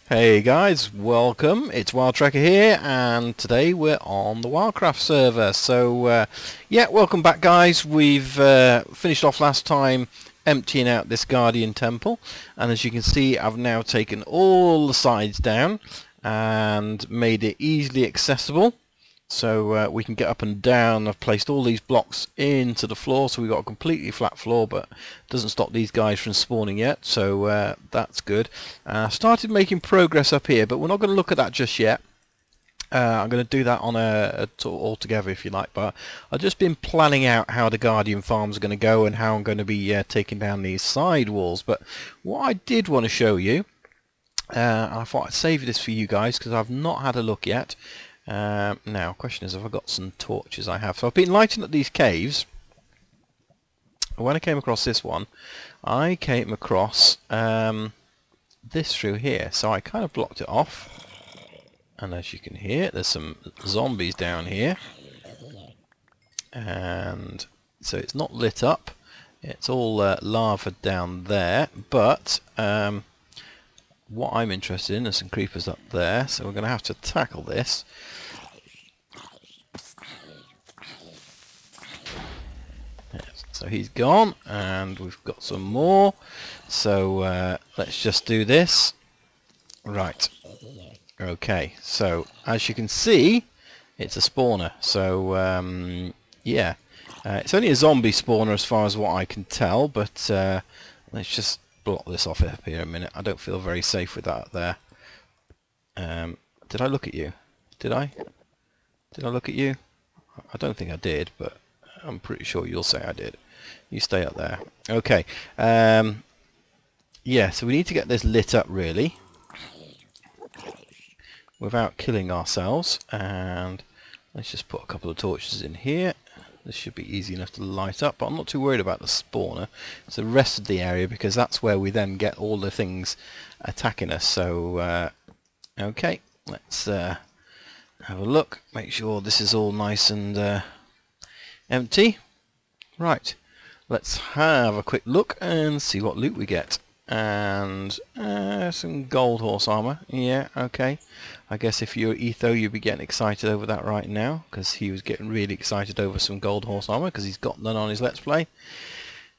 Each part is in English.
Hey guys, welcome. It's WildTracker here, and today we're on the WildCraft server. So, yeah, welcome back, guys. We've finished off last time emptying out this Guardian Temple, and as you can see, I've now taken all the sides down and made it easily accessible. So we can get up and down. I've placed all these blocks into the floor, so we've got a completely flat floor, but it doesn't stop these guys from spawning yet, so that's good. I started making progress up here, but we're not going to look at that just yet. I'm going to do that on a all together, if you like, but I've just been planning out how the Guardian farms are going to go and how I'm going to be taking down these side walls. But what I did want to show you, I thought I'd save this for you guys because I've not had a look yet. Now, question is, have I got some torches? I have. So I've been lighting up these caves. When I came across this one, I came across this through here. So I kind of blocked it off. And as you can hear, there's some zombies down here. And so it's not lit up. It's all lava down there. But what I'm interested in, there's some creepers up there. So we're going to have to tackle this. So he's gone, and we've got some more. So let's just do this. Right. Okay. So as you can see, it's a spawner. So yeah, it's only a zombie spawner as far as what I can tell. But let's just block this off up here a minute. I don't feel very safe with that there. Did I look at you? Did I? Did I look at you? I don't think I did, but I'm pretty sure you'll say I did. You stay up there. Okay. Yeah, so we need to get this lit up really without killing ourselves. And let's just put a couple of torches in here. This should be easy enough to light up, but I'm not too worried about the spawner. It's the rest of the area, because that's where we then get all the things attacking us. So, okay, let's have a look. Make sure this is all nice and empty. Right, let's have a quick look and see what loot we get. And some gold horse armor. Yeah, okay. I guess if you're Etho, you'd be getting excited over that right now, because he was getting really excited over some gold horse armor because he's got none on his Let's Play.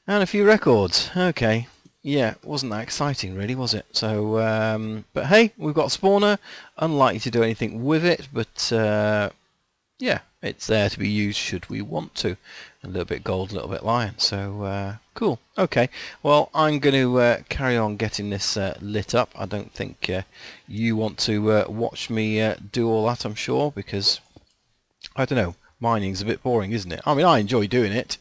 And a few records. Okay. Yeah, wasn't that exciting really, was it? So, but hey, we've got a spawner. Unlikely to do anything with it, but yeah, it's there to be used should we want to. A little bit gold, a little bit lion. So cool. Okay. Well, I'm going to carry on getting this lit up. I don't think you want to watch me do all that, I'm sure, because I don't know. Mining's a bit boring, isn't it? I mean, I enjoy doing it.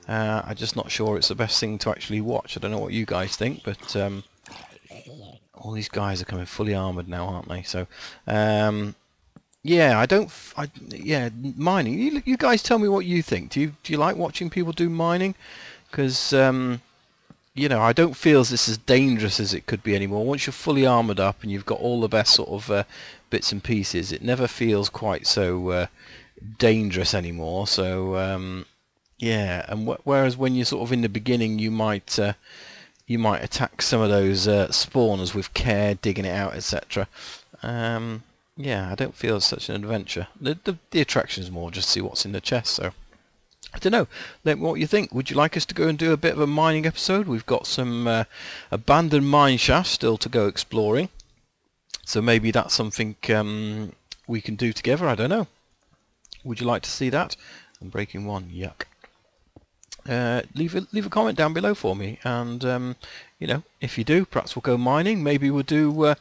I'm just not sure it's the best thing to actually watch. I don't know what you guys think, but all these guys are coming fully armoured now, aren't they? So yeah, yeah, mining. You guys tell me what you think. Do you like watching people do mining? Because you know, I don't feel this as dangerous as it could be anymore. Once you're fully armoured up and you've got all the best sort of bits and pieces, it never feels quite so dangerous anymore. So yeah, and whereas when you're sort of in the beginning, you might attack some of those spawners with care, digging it out, etc. Yeah, I don't feel it's such an adventure. The attraction is more just to see what's in the chest. So I don't know. Let me know what you think. Would you like us to go and do a bit of a mining episode? We've got some abandoned mine shafts still to go exploring. So maybe that's something we can do together. I don't know. Would you like to see that? I'm breaking one. Yuck. Leave a comment down below for me, and you know, if you do, perhaps we'll go mining. Maybe we'll do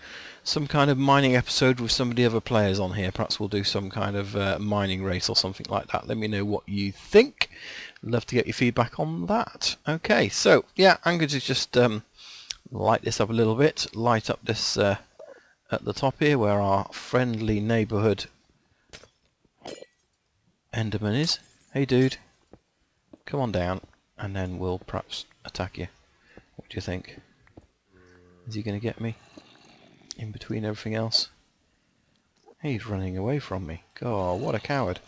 some kind of mining episode with some of the other players on here. Perhaps we'll do some kind of mining race or something like that. Let me know what you think. Love to get your feedback on that. Okay, so yeah, I'm going to just light this up a little bit. Light up this at the top here where our friendly neighbourhood Enderman is. Hey dude, come on down, and then we'll perhaps attack you. What do you think? Is he going to get me in between everything else? He's running away from me. God, what a coward.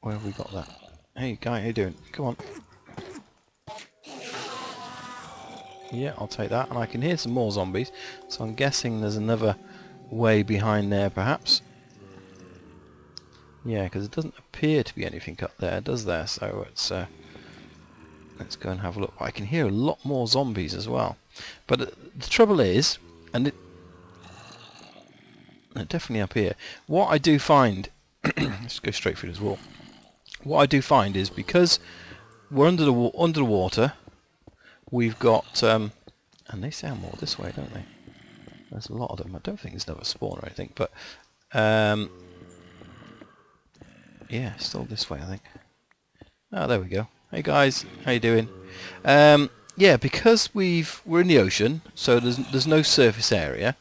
Where have we got that? Hey guy, how you doing? Come on. Yeah, I'll take that. And I can hear some more zombies, so I'm guessing there's another way behind there perhaps. Yeah, because it doesn't appear to be anything up there, does there? So it's let's go and have a look. I can hear a lot more zombies as well. But the trouble is, and they're definitely up here. What I do find, let's go straight through this wall. What I do find is because we're under the water, we've got, and they sound more this way, don't they? There's a lot of them. I don't think there's another spawn or anything, but yeah, still this way, I think. Oh, there we go. Hey guys, how you doing? Yeah, because we're in the ocean, so there's no surface area.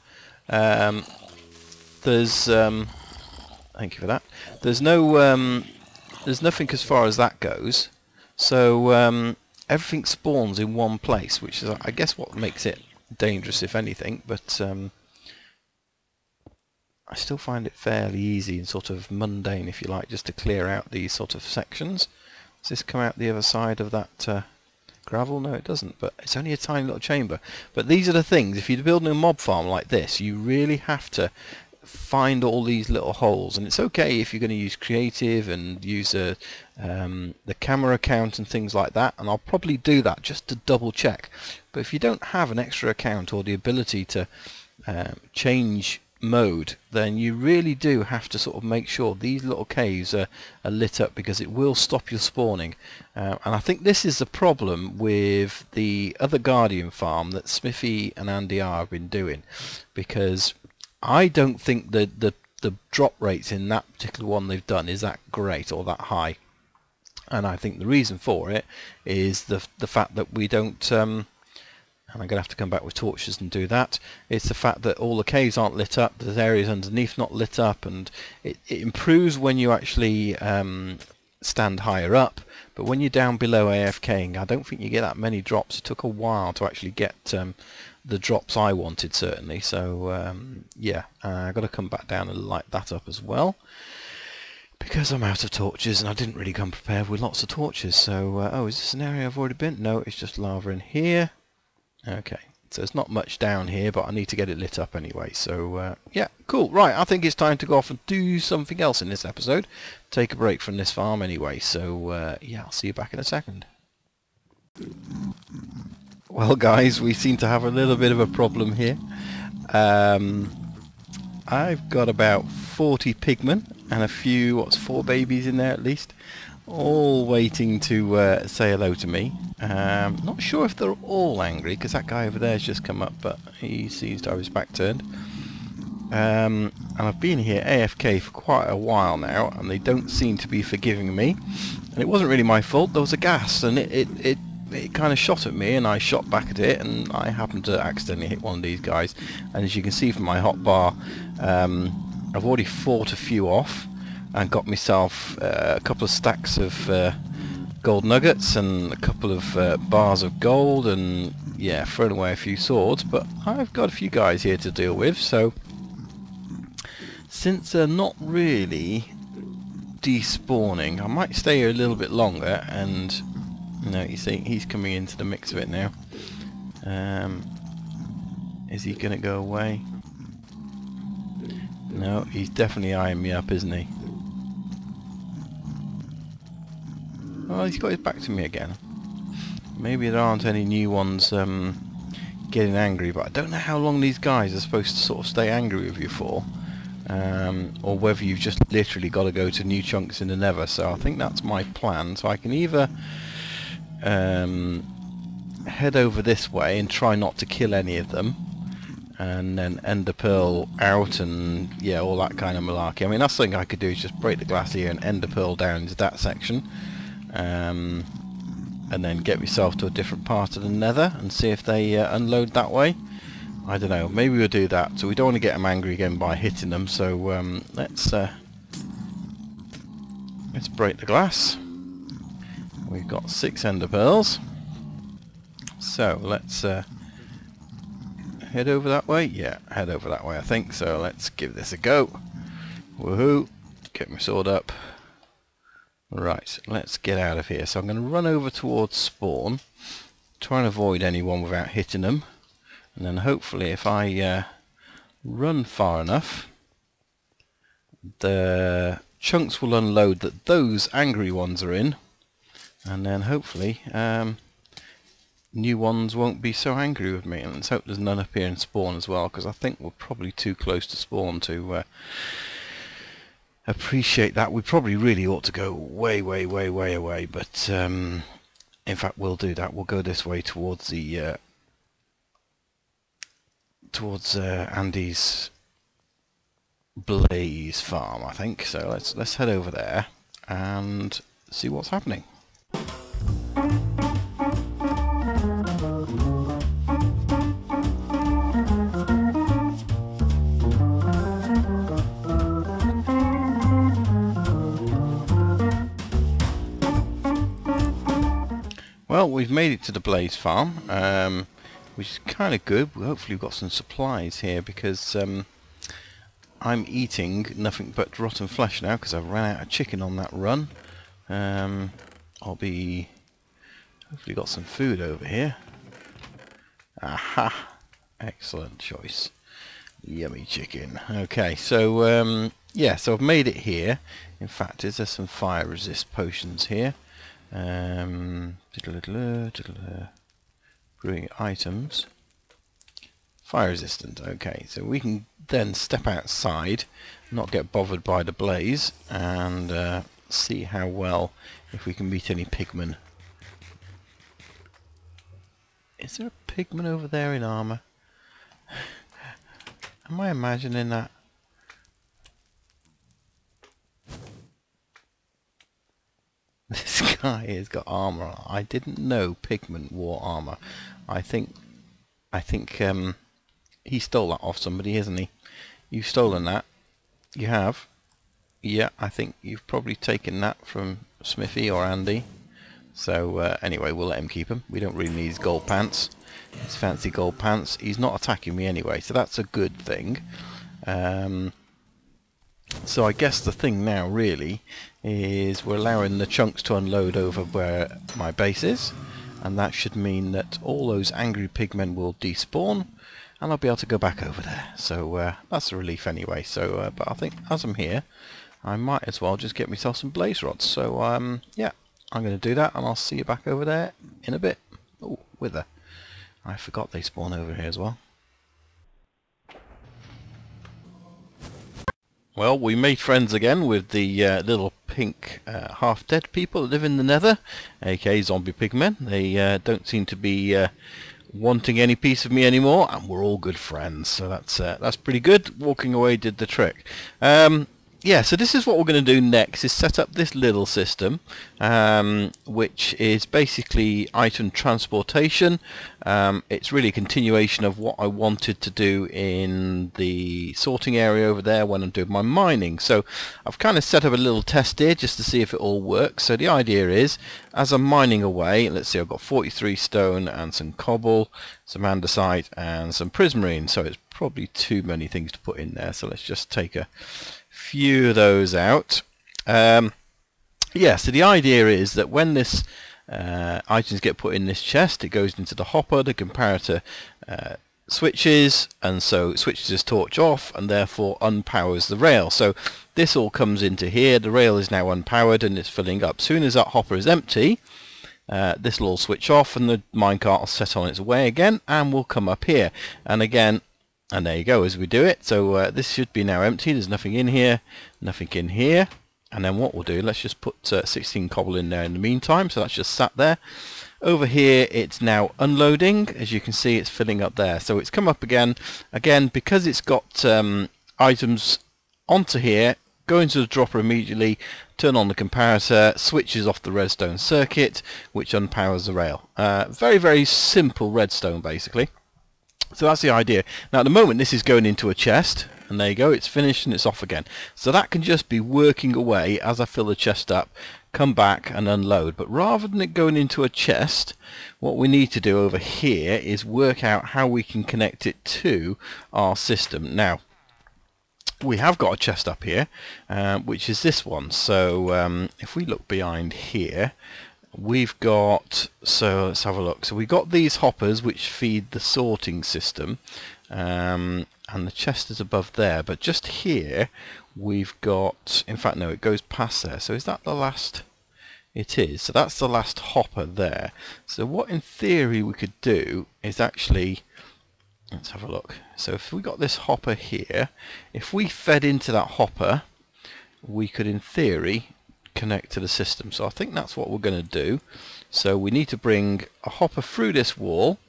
There's thank you for that. There's no there's nothing as far as that goes. So everything spawns in one place, which is, I guess, what makes it dangerous, if anything. But I still find it fairly easy and sort of mundane, if you like, just to clear out these sort of sections. Does this come out the other side of that gravel? No, it doesn't, but it's only a tiny little chamber. But these are the things, if you're building a mob farm like this, you really have to find all these little holes. And it's okay if you're going to use creative and use the camera account and things like that, and I'll probably do that just to double check. But if you don't have an extra account or the ability to change mode, then you really do have to sort of make sure these little caves are lit up, because it will stop your spawning. And I think this is the problem with the other Guardian farm that Smithy and AndyR have been doing, because I don't think that the drop rates in that particular one they've done is that great or that high. And I think the reason for it is the fact that we don't and I'm going to have to come back with torches and do that. It's the fact that all the caves aren't lit up, there's areas underneath not lit up, and it improves when you actually stand higher up, but when you're down below AFKing, I don't think you get that many drops. It took a while to actually get the drops I wanted, certainly. So yeah, I've got to come back down and light that up as well, because I'm out of torches and I didn't really come prepared with lots of torches. So oh, is this an area I've already been? No, it's just lava in here. Okay, so there's not much down here, but I need to get it lit up anyway. So yeah, cool. Right, I think it's time to go off and do something else in this episode. Take a break from this farm anyway. So yeah, I'll see you back in a second. Well guys, we seem to have a little bit of a problem here. I've got about 40 pigmen and a few, 4 babies in there at least, all waiting to say hello to me. Not sure if they're all angry, because that guy over there has just come up, but he seems to have his back turned. And I've been here AFK for quite a while now, and they don't seem to be forgiving me. And it wasn't really my fault. There was a gas, and it kind of shot at me, and I shot back at it, and I happened to accidentally hit one of these guys. And as you can see from my hotbar, I've already fought a few off and got myself a couple of stacks of gold nuggets and a couple of bars of gold, and yeah, thrown away a few swords. But I've got a few guys here to deal with, so since they're not really despawning, I might stay here a little bit longer. And no, you see, he's coming into the mix of it now. Is he gonna go away? No, he's definitely eyeing me up, isn't he? Well, he's got his back to me again. Maybe there aren't any new ones getting angry, but I don't know how long these guys are supposed to sort of stay angry with you for. Or whether you've just literally got to go to new chunks in the nether. So I think that's my plan. So I can either head over this way and try not to kill any of them, and then ender pearl out, and yeah, all that kind of malarkey. I mean, that's something I could do, is just break the glass here and ender pearl down into that section, and then get myself to a different part of the nether and see if they unload that way. I don't know, maybe we'll do that. So we don't want to get them angry again by hitting them, so let's break the glass. We've got 6 ender pearls, so let's head over that way. Yeah, head over that way, I think. So let's give this a go. Woohoo! Get my sword up. Right, let's get out of here. So I'm going to run over towards spawn, try and avoid anyone without hitting them, and then hopefully if I run far enough, the chunks will unload that those angry ones are in, and then hopefully new ones won't be so angry with me. And let's hope there's none up here in spawn as well, because I think we're probably too close to spawn to appreciate that. We probably really ought to go way away, but in fact we'll do that. We'll go this way towards the Andy's Blaze farm, I think. So let's head over there and see what's happening. Well, we've made it to the Blaze farm, which is kind of good. Hopefully we've got some supplies here, because I'm eating nothing but rotten flesh now because I've ran out of chicken on that run. I'll be hopefully got some food over here. Aha! Excellent choice. Yummy chicken. Okay, so yeah, so I've made it here. In fact, is there some fire resist potions here? Brewing items. Fire resistant. Okay, so we can then step outside, not get bothered by the blaze, and see how well, if we can meet any pigmen. Is there a pigman over there in armor? Am I imagining that? This guy has got armor on. I didn't know pigmen wore armor. I think he stole that off somebody, hasn't he? You've stolen that. You have. Yeah, I think you've probably taken that from Smithy or Andy. So anyway, we'll let him keep him. We don't really need his gold pants. His fancy gold pants. He's not attacking me anyway, so that's a good thing. So I guess the thing now really is we're allowing the chunks to unload over where my base is, and that should mean that all those angry pigmen will despawn, and I'll be able to go back over there. So that's a relief anyway. So, but I think as I'm here, I might as well just get myself some blaze rods. So yeah, I'm going to do that, and I'll see you back over there in a bit. Oh, wither. I forgot they spawn over here as well. Well, we made friends again with the little pink half-dead people that live in the nether, aka zombie pigmen. They don't seem to be wanting any piece of me anymore, and we're all good friends, so that's pretty good. Walking away did the trick. Yeah, so this is what we're going to do next, is set up this little system, which is basically item transportation. It's really a continuation of what I wanted to do in the sorting area over there when I'm doing my mining. So I've kind of set up a little test here just to see if it all works. So the idea is, as I'm mining away, let's see, I've got 43 stone and some cobble, some andesite and some prismarine. So it's probably too many things to put in there. So let's just take a few of those out. Yeah, so the idea is that when this items get put in this chest, it goes into the hopper, the comparator switches, and so it switches this torch off and therefore unpowers the rail. So this all comes into here, the rail is now unpowered and it's filling up. Soon as that hopper is empty, this will all switch off and the minecart will set on its way again and will come up here. And again, and there you go as we do it. So this should be now empty. There's nothing in here, nothing in here. And then what we'll do, let's just put 16 cobble in there in the meantime. So that's just sat there. Over here it's now unloading. As you can see, it's filling up there. So it's come up again. Again, because it's got items onto here, go into the dropper immediately, turn on the comparator, switches off the redstone circuit, which unpowers the rail. Very, very simple redstone basically. So that's the idea. Now at the moment this is going into a chest, and there you go, it's finished and it's off again. So that can just be working away as I fill the chest up, come back and unload. But rather than it going into a chest, what we need to do over here is work out how we can connect it to our system. Now we have got a chest up here, which is this one. So if we look behind here, we've got, so let's have a look. So we've got these hoppers which feed the sorting system, and the chest is above there, but just here we've got, in fact no, it goes past there. So is that the last? It is. So that's the last hopper there. So what in theory we could do is actually, let's have a look. So if we got this hopper here, if we fed into that hopper, we could in theory connect to the system. So I think that's what we're going to do. So we need to bring a hopper through this wall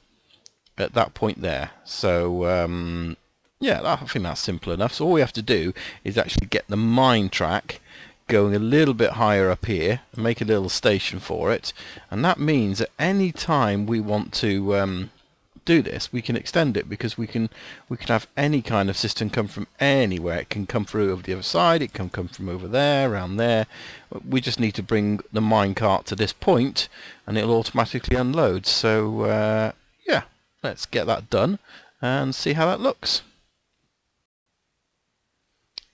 at that point there. So yeah, I think that's simple enough. So all we have to do is actually get the mine track going a little bit higher up here and make a little station for it, and that means at any time we want to do this, we can extend it, because we can have any kind of system come from anywhere. It can come through over the other side, it can come from over there, around there. We just need to bring the minecart to this point and it'll automatically unload. So yeah, let's get that done and see how that looks.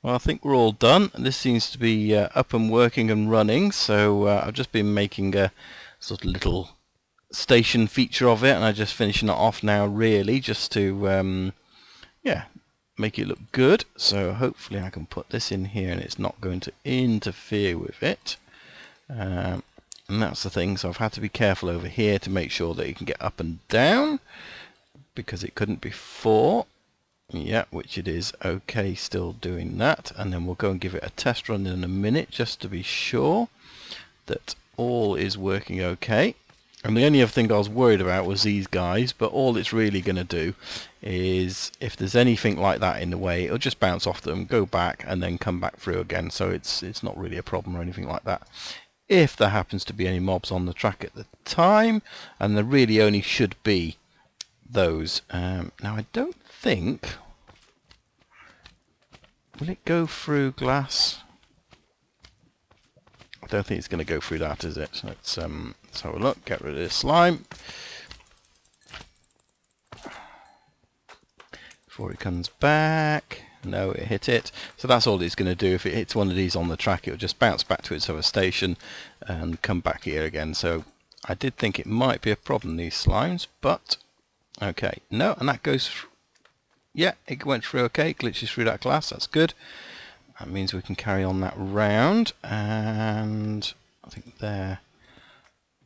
Well, I think we're all done. This seems to be up and working and running, so I've just been making a sort of little station feature of it, and I'm just finishing it off now, really, just to yeah, make it look good. So hopefully I can put this in here and it's not going to interfere with it, and that's the thing. So I've had to be careful over here to make sure that you can get up and down, because it couldn't before. Yeah, which it is okay still doing that, and then we'll go and give it a test run in a minute just to be sure that all is working okay. And the only other thing I was worried about was these guys, but all it's really going to do is, if there's anything like that in the way, it'll just bounce off them, go back, and then come back through again. So it's not really a problem or anything like that. If there happens to be any mobs on the track at the time, and there really only should be those. Now I don't think, will it go through glass? I don't think it's going to go through that, is it? So let's have a look. Get rid of this slime before it comes back. No, it hit it. So that's all it's going to do. If it hits one of these on the track, it'll just bounce back to its other station and come back here again. So I did think it might be a problem, these slimes, but okay. No, and that goes yeah, it went through okay, glitches through that glass, that's good. That means we can carry on that round, and I think there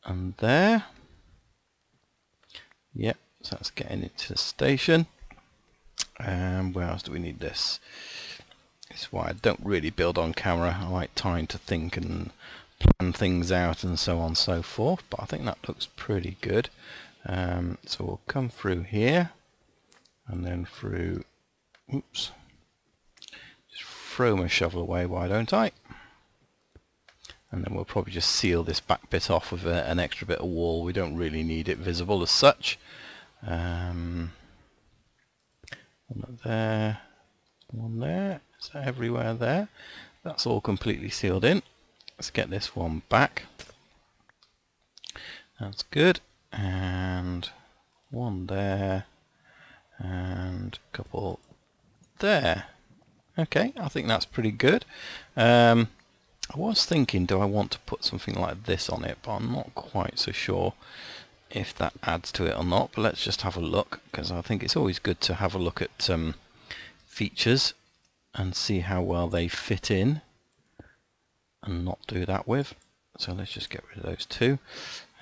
and there. Yep, so that's getting it to the station. And where else do we need this? This is why I don't really build on camera. I like time to think and plan things out and so on and so forth, but I think that looks pretty good. So we'll come through here and then through, oops, just throw my shovel away, why don't I? And then we'll probably just seal this back bit off with an extra bit of wall. We don't really need it visible as such. One there, one there, is that everywhere there? That's all completely sealed in. Let's get this one back. That's good. And one there, and a couple there. Okay, I think that's pretty good. I was thinking, do I want to put something like this on it, but I'm not quite so sure if that adds to it or not. But let's just have a look, because I think it's always good to have a look at features and see how well they fit in and not do that with. So let's just get rid of those two.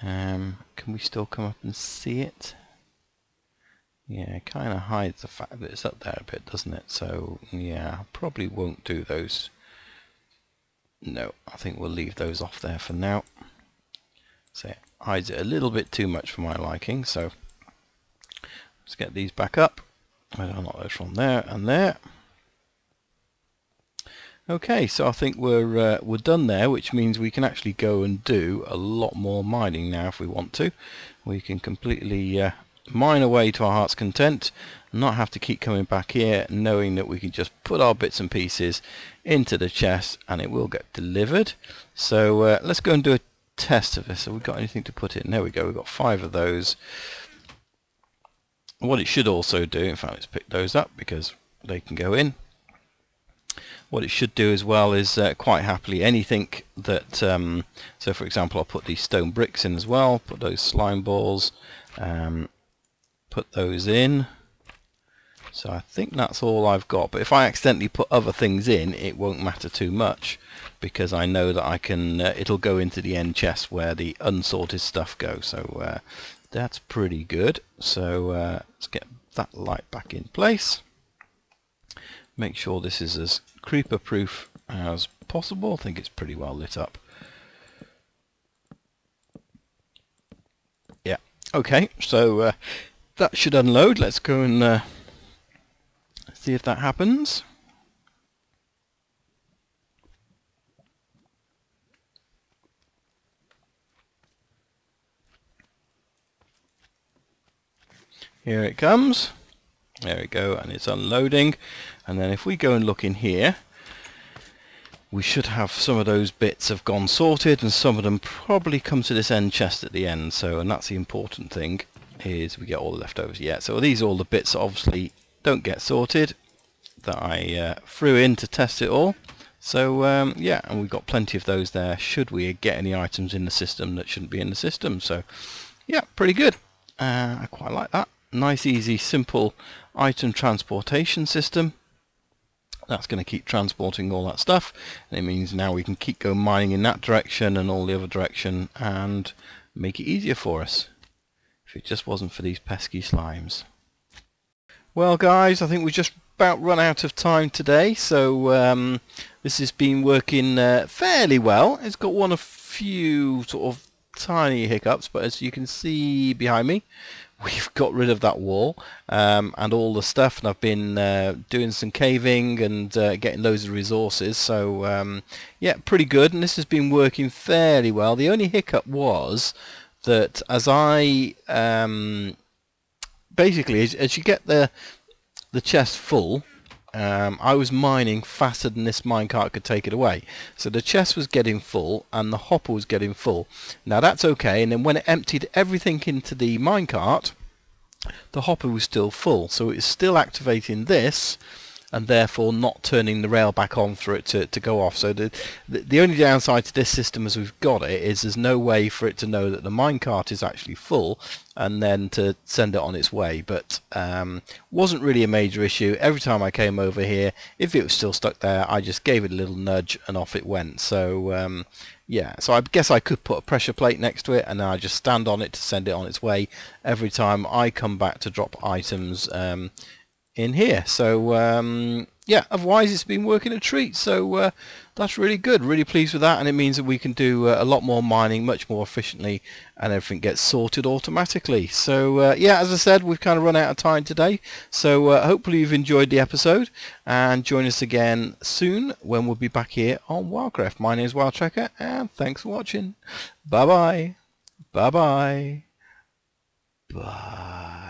Can we still come up and see it? Yeah, it kind of hides the fact that it's up there a bit, doesn't it? So yeah, I probably won't do those. No, I think we'll leave those off there for now. So it hides it a little bit too much for my liking, so let's get these back up. I don't know those from there and there. Okay, so I think we're done there, which means we can actually go and do a lot more mining now if we want to. We can completely mine away to our heart's content, not have to keep coming back here, knowing that we can just put our bits and pieces into the chest and it will get delivered. So let's go and do a test of this. Have we got anything to put in? There we go, we've got 5 of those. What it should also do, in fact let's pick those up because they can go in. what it should do as well is quite happily anything that, so for example I'll put these stone bricks in as well, put those slime balls, put those in. So I think that's all I've got, but if I accidentally put other things in, it won't matter too much, because I know that I can, it'll go into the end chest where the unsorted stuff goes. So that's pretty good. So let's get that light back in place. Make sure this is as creeper proof as possible. I think it's pretty well lit up. Yeah, okay, so that should unload. Let's go and see if that happens. Here it comes. There we go, and it's unloading. And then if we go and look in here, we should have some of those bits have gone sorted, and some of them probably come to this end chest at the end. So, and that's the important thing, is we get all the leftovers. Yeah, so these are all the bits that obviously don't get sorted that I threw in to test it all. So yeah, and we've got plenty of those there should we get any items in the system that shouldn't be in the system. So yeah, pretty good. I quite like that. Nice, easy, simple item transportation system. That's going to keep transporting all that stuff, and it means now we can keep going mining in that direction and all the other direction and make it easier for us, if it just wasn't for these pesky slimes. Well guys, I think we just about run out of time today, so this has been working fairly well. It's got one of few sort of tiny hiccups, but as you can see behind me, we've got rid of that wall and all the stuff, and I've been doing some caving and getting loads of resources, so yeah, pretty good, and this has been working fairly well. The only hiccup was that as I basically as you get the chest full, I was mining faster than this minecart could take it away. So the chest was getting full and the hopper was getting full. Now that's okay, and then when it emptied everything into the minecart, the hopper was still full. So it's still activating this and therefore not turning the rail back on for it to go off. So the only downside to this system as we've got it is there's no way for it to know that the minecart is actually full and then to send it on its way. But wasn't really a major issue. Every time I came over here, if it was still stuck there, I just gave it a little nudge and off it went. So yeah, so I guess I could put a pressure plate next to it and then I just stand on it to send it on its way every time I come back to drop items in here. So yeah, otherwise it's been working a treat. So that's really good, really pleased with that, and it means that we can do a lot more mining much more efficiently and everything gets sorted automatically. So yeah, as I said, we've kind of run out of time today, so hopefully you've enjoyed the episode, and join us again soon when we'll be back here on WildCraft. My name is WildTrekker, and thanks for watching. Bye bye. Bye bye. Bye.